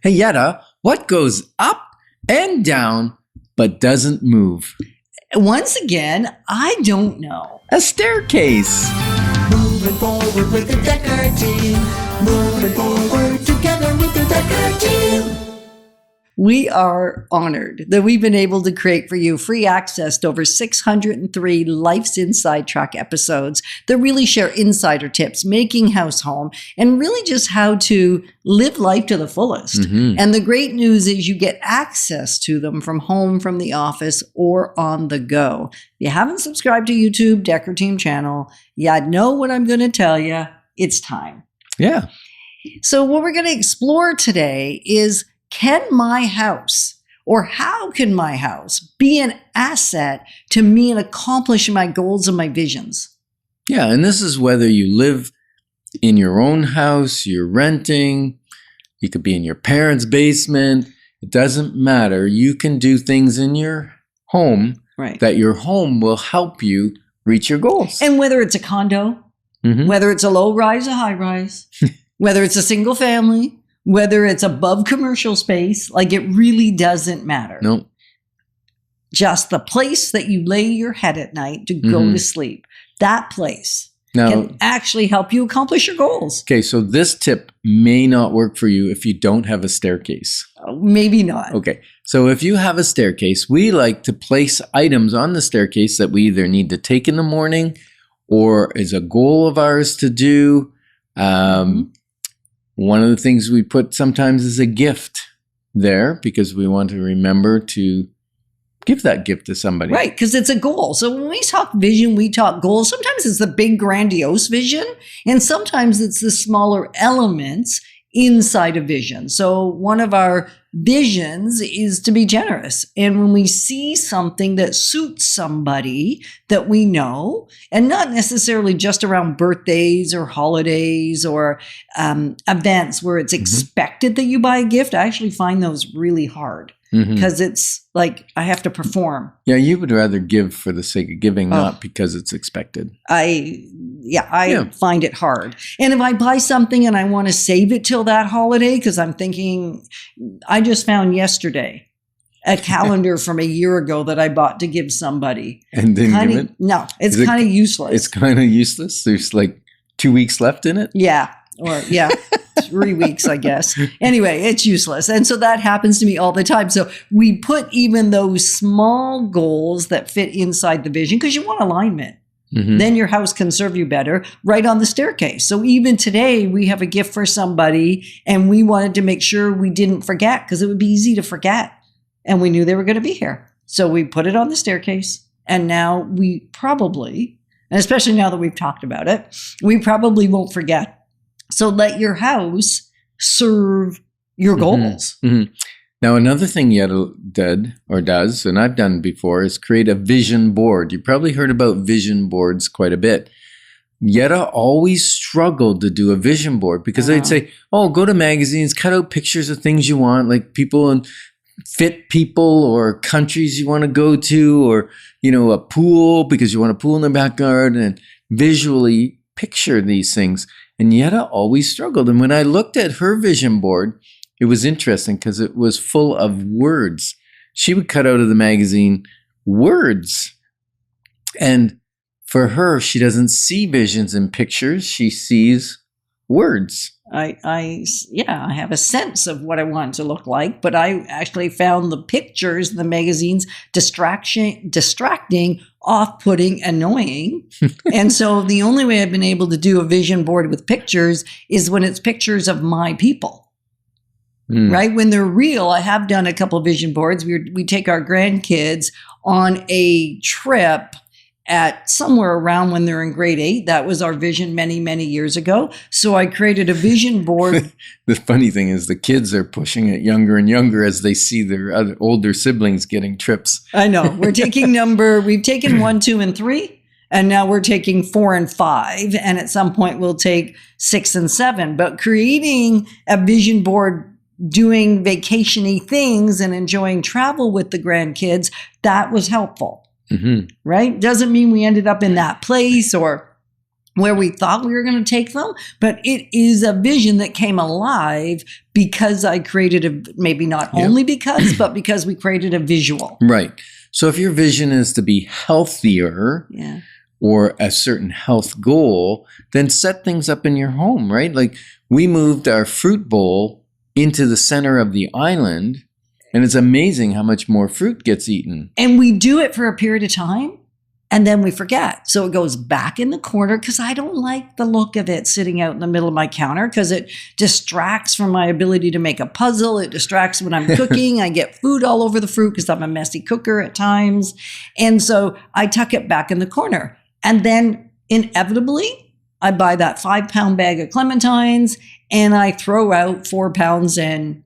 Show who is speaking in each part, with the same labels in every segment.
Speaker 1: Hey, Yetta, what goes up and down but doesn't move?
Speaker 2: Once again, I don't know.
Speaker 1: A staircase.
Speaker 3: Moving forward with the Dekker Team. Moving forward together with the Dekker Team.
Speaker 2: We are honored that we've been able to create for you free access to over 603 Life's Inside Track episodes that really share insider tips, making house home, and really just how to live life to the fullest.
Speaker 1: Mm-hmm.
Speaker 2: And the great news is you get access to them from home, from the office, or on the go. If you haven't subscribed to YouTube, Dekker Team channel, you know what I'm going to tell you. It's time.
Speaker 1: Yeah.
Speaker 2: So what we're going to explore today is, can my house, or how can my house be an asset to me in accomplishing my goals and my visions?
Speaker 1: Yeah, and this is whether you live in your own house, you're renting, you could be in your parents' basement. It doesn't matter. You can do things in your home that your home will help you reach your goals.
Speaker 2: And whether it's a condo, whether it's a low rise or high rise, whether it's a single family, whether it's above commercial space, like it really doesn't matter.
Speaker 1: No.
Speaker 2: Just the place that you lay your head at night to go to sleep, that place can actually help you accomplish your goals.
Speaker 1: Okay, so this tip may not work for you if you don't have a staircase.
Speaker 2: Maybe not.
Speaker 1: Okay, so if you have a staircase, we like to place items on the staircase that we either need to take in the morning or is a goal of ours to do. One of the things we put sometimes is a gift there because we want to remember to give that gift to somebody.
Speaker 2: Right, because it's a goal. So when we talk vision, we talk goals. Sometimes it's the big grandiose vision, and sometimes it's the smaller elements inside a vision. So one of our visions is to be generous. And when we see something that suits somebody that we know, and not necessarily just around birthdays or holidays or events where it's expected that you buy a gift, I actually find those really hard because it's like I have to perform.
Speaker 1: Yeah, you would rather give for the sake of giving, not because it's expected.
Speaker 2: I find it hard. And if I buy something and I want to save it till that holiday, because I'm thinking, I just found yesterday a calendar from a year ago that I bought to give somebody.
Speaker 1: And didn't give it?
Speaker 2: No, it's kind of useless.
Speaker 1: It's kind of useless? There's like 2 weeks left in it?
Speaker 2: Yeah. Or 3 weeks, I guess. Anyway, it's useless. And so that happens to me all the time. So we put even those small goals that fit inside the vision because you want alignment. Then your house can serve you better right on the staircase. So even today, we have a gift for somebody and we wanted to make sure we didn't forget because it would be easy to forget. And we knew they were going to be here. So we put it on the staircase. And now we probably, and especially now that we've talked about it, we probably won't forget. So let your house serve your goals.
Speaker 1: Now, another thing Yetta does, and I've done before, is create a vision board. You probably heard about vision boards quite a bit. Yetta always struggled to do a vision board because they'd say, oh, go to magazines, cut out pictures of things you want, like people and fit people or countries you want to go to, or, a pool because you want a pool in the backyard, and visually picture these things. And Yetta always struggled. And when I looked at her vision board, it was interesting because it was full of words. She would cut out of the magazine words. And for her, she doesn't see visions in pictures. She sees words.
Speaker 2: I have a sense of what I want it to look like, but I actually found the pictures in the magazines distracting, off-putting, annoying. And so the only way I've been able to do a vision board with pictures is when it's pictures of my people. Right? When they're real, I have done a couple of vision boards. We take our grandkids on a trip at somewhere around when they're in grade 8. That was our vision many, many years ago. So I created a vision board.
Speaker 1: The funny thing is the kids are pushing it younger and younger as they see their other older siblings getting trips.
Speaker 2: I know. We've taken 1, 2, and 3. And now we're taking 4 and 5. And at some point we'll take 6 and 7. But creating a vision board, doing vacation-y things and enjoying travel with the grandkids, that was helpful. Right? Doesn't mean we ended up in that place or where we thought we were going to take them, but it is a vision that came alive because I created maybe not only because, but because we created a visual.
Speaker 1: Right. So if your vision is to be healthier or a certain health goal, then set things up in your home, right? Like we moved our fruit bowl into the center of the island, and it's amazing how much more fruit gets eaten.
Speaker 2: And we do it for a period of time. And then we forget. So it goes back in the corner because I don't like the look of it sitting out in the middle of my counter because it distracts from my ability to make a puzzle. It distracts when I'm cooking. I get food all over the fruit because I'm a messy cooker at times. And so I tuck it back in the corner. And then inevitably, I buy that 5-pound bag of clementines and I throw out 4 pounds and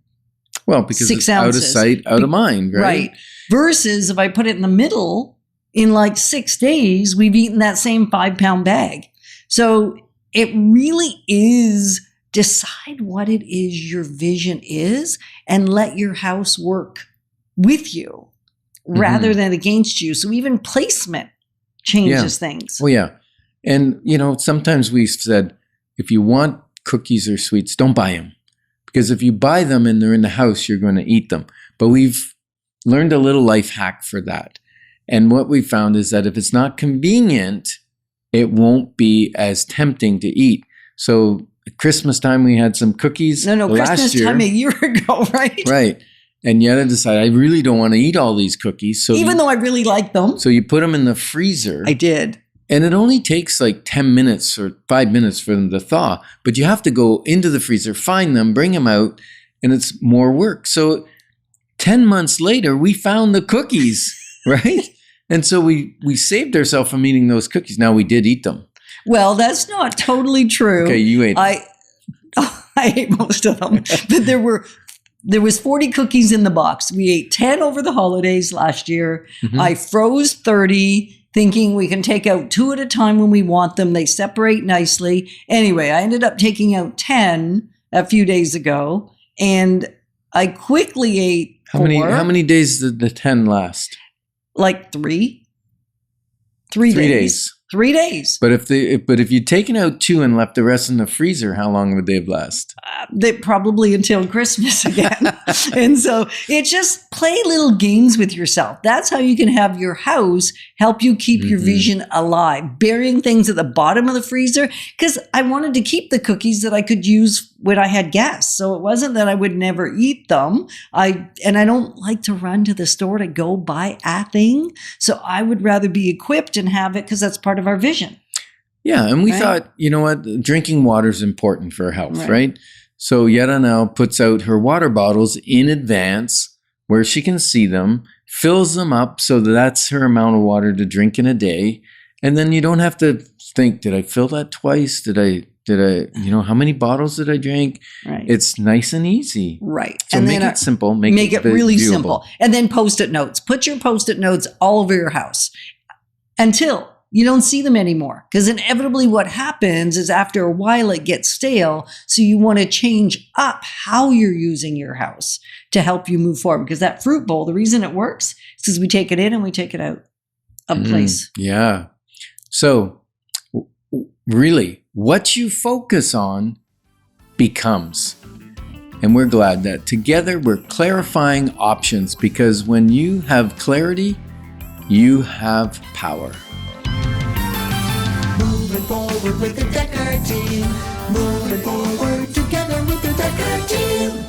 Speaker 1: because
Speaker 2: 6
Speaker 1: it's
Speaker 2: ounces.
Speaker 1: Out of sight, out of mind, right?
Speaker 2: Right. Versus if I put it in the middle, in like 6 days, we've eaten that same 5-pound bag. So it really is decide what it is your vision is and let your house work with you rather than against you. So even placement changes things.
Speaker 1: Oh, yeah. And, sometimes we've said, if you want cookies or sweets, don't buy them. Because if you buy them and they're in the house, you're going to eat them. But we've learned a little life hack for that. And what we found is that if it's not convenient, it won't be as tempting to eat. So at Christmas time, we had some cookies.
Speaker 2: Christmas time a year ago, right?
Speaker 1: Right. And Yetta decided, I really don't want to eat all these cookies. So
Speaker 2: even though I really like them.
Speaker 1: So you put them in the freezer.
Speaker 2: I did.
Speaker 1: And it only takes like 10 minutes or 5 minutes for them to thaw. But you have to go into the freezer, find them, bring them out, and it's more work. So 10 months later, we found the cookies, right? And so we saved ourselves from eating those cookies. Now, we did eat them.
Speaker 2: Well, that's not totally true.
Speaker 1: Okay, you ate them.
Speaker 2: I ate most of them. But there was 40 cookies in the box. We ate 10 over the holidays last year. I froze 30, thinking we can take out 2 at a time when we want them. They separate nicely. Anyway, I ended up taking out 10 a few days ago. And I quickly ate 4.
Speaker 1: How many days did the 10 last?
Speaker 2: Like 3 days. 3 days.
Speaker 1: But if you'd taken out 2 and left the rest in the freezer, how long would they have lasted?
Speaker 2: Probably until Christmas again. And so it's just play little games with yourself. That's how you can have your house help you keep your vision alive. Burying things at the bottom of the freezer because I wanted to keep the cookies that I could use when I had guests. So it wasn't that I would never eat them. I don't like to run to the store to go buy a thing. So I would rather be equipped and have it because that's part of our vision.
Speaker 1: Yeah. And we thought, you know what? Drinking water is important for health, right? So Yetta now puts out her water bottles in advance where she can see them, fills them up so that's her amount of water to drink in a day. And then you don't have to think, did I fill that twice? Did I, how many bottles did I drink? Right. It's nice and easy.
Speaker 2: Right.
Speaker 1: So
Speaker 2: and
Speaker 1: make it simple. Make it
Speaker 2: really
Speaker 1: viewable.
Speaker 2: Simple. And then Post-it notes. Put your Post-it notes all over your house until you don't see them anymore. Because inevitably what happens is after a while it gets stale. So you want to change up how you're using your house to help you move forward. Because that fruit bowl, the reason it works is because we take it in and we take it out of place.
Speaker 1: Yeah. So really, what you focus on becomes. And we're glad that together we're clarifying options because when you have clarity, you have power.
Speaker 3: Moving forward with the Dekker Team. Moving forward together with the Dekker Team.